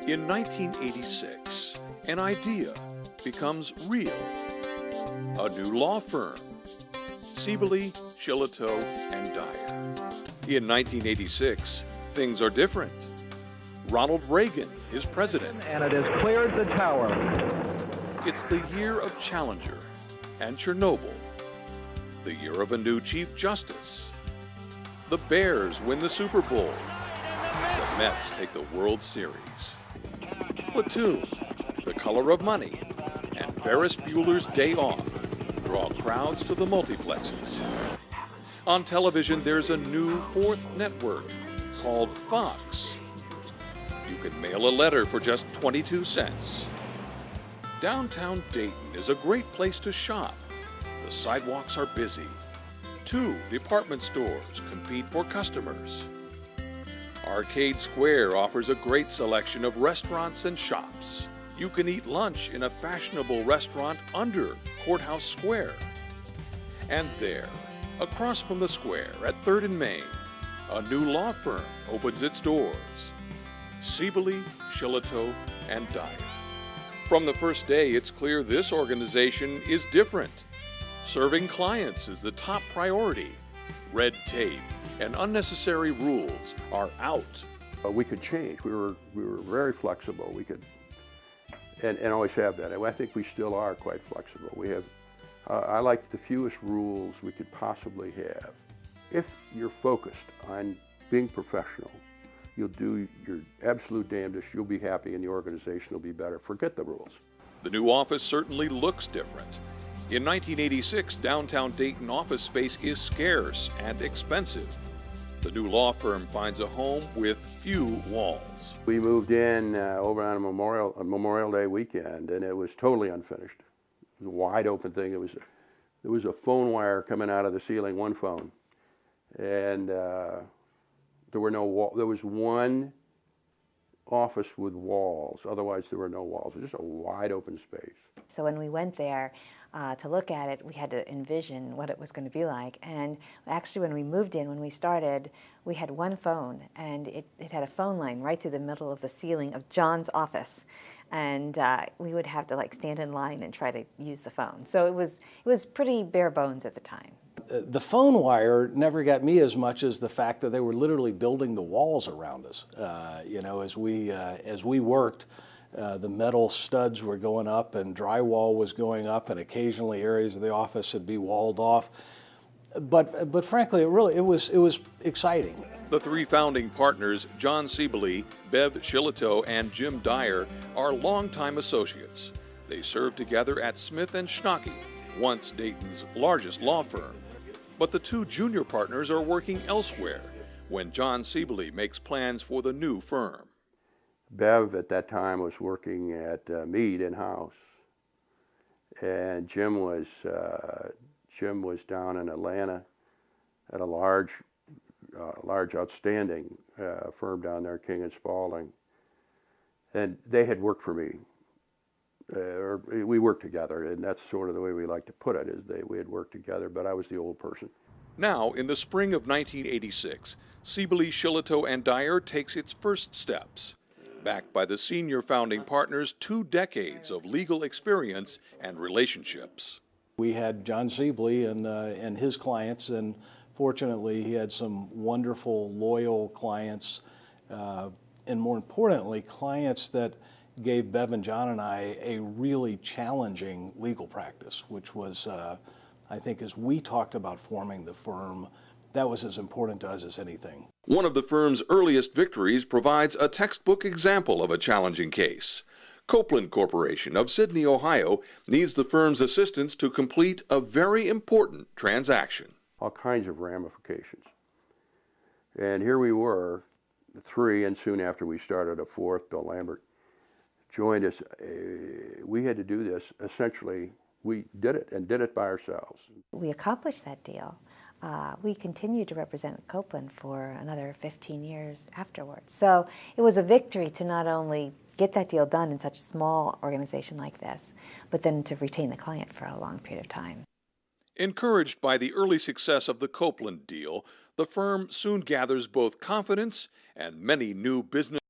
In 1986, an idea becomes real. A new law firm, Siebele, Shillitoe, and Dyer. In 1986, things are different. Ronald Reagan is president. And it has cleared the tower. It's the year of Challenger and Chernobyl. The year of a new Chief Justice. The Bears win the Super Bowl. The Mets take the World Series. Platoon, The Color of Money, and Ferris Bueller's Day Off draw crowds to the multiplexes. On television, there's a new fourth network called Fox. You can mail a letter for just 22 cents. Downtown Dayton is a great place to shop. The sidewalks are busy. 2 department stores compete for customers. Arcade Square offers a great selection of restaurants and shops. You can eat lunch in a fashionable restaurant under Courthouse Square. And there, across from the square at 3rd and Main, a new law firm opens its doors. Siebele, Shillitoe, and Dyer. From the first day, it's clear this organization is different. Serving clients is the top priority. Red tape and unnecessary rules are out. We could change. We were very flexible. We could, and always have that. I think we still are quite flexible. We have, I like the fewest rules we could possibly have. If you're focused on being professional, you'll do your absolute damnedest. You'll be happy, and the organization will be better. Forget the rules. The new office certainly looks different. In 1986, downtown Dayton office space is scarce and expensive. The new law firm finds a home with few walls. We moved in over on a Memorial Day weekend, and it was totally unfinished. It was a wide open thing. There was a phone wire coming out of the ceiling, one phone, and there were no walls. There was one office with walls. Otherwise, there were no walls. It was just a wide open space. So when we went there to look at it, we had to envision what it was going to be like. And actually, when we moved in, when we started, we had one phone, and it had a phone line right through the middle of the ceiling of John's office. And we would have to stand in line and try to use the phone. So it was pretty bare bones at the time. The phone wire never got me as much as the fact that they were literally building the walls around us. As we worked, the metal studs were going up and drywall was going up, and occasionally areas of the office would be walled off. But frankly, it was exciting. The 3 founding partners, John Siebele, Bev Shillitoe, and Jim Dyer, are longtime associates. They served together at Smith & Schnocky, once Dayton's largest law firm. But the 2 junior partners are working elsewhere when John Siebele makes plans for the new firm. Bev at that time was working at Mead in-house, and Jim was down in Atlanta at a large outstanding firm down there, King and Spalding, and they had worked for me. Or we worked together, and that's sort of the way we like to put it, is we had worked together, but I was the old person. Now, in the spring of 1986, Siebele, Shillitoe, and Dyer takes its first steps. Backed by the senior founding partners, 2 decades of legal experience and relationships. We had John Siebele and his clients, and fortunately he had some wonderful, loyal clients, and more importantly, clients that gave Bev and John and I a really challenging legal practice, which was, I think, as we talked about forming the firm, that was as important to us as anything. One of the firm's earliest victories provides a textbook example of a challenging case. Copeland Corporation of Sydney, Ohio, needs the firm's assistance to complete a very important transaction. All kinds of ramifications. And here we were, 3, and soon after we started a 4th, Bill Lambert, joined us. We had to do this. Essentially, we did it, and did it by ourselves. We accomplished that deal. We continued to represent Copeland for another 15 years afterwards. So it was a victory to not only get that deal done in such a small organization like this, but then to retain the client for a long period of time. Encouraged by the early success of the Copeland deal, the firm soon gathers both confidence and many new business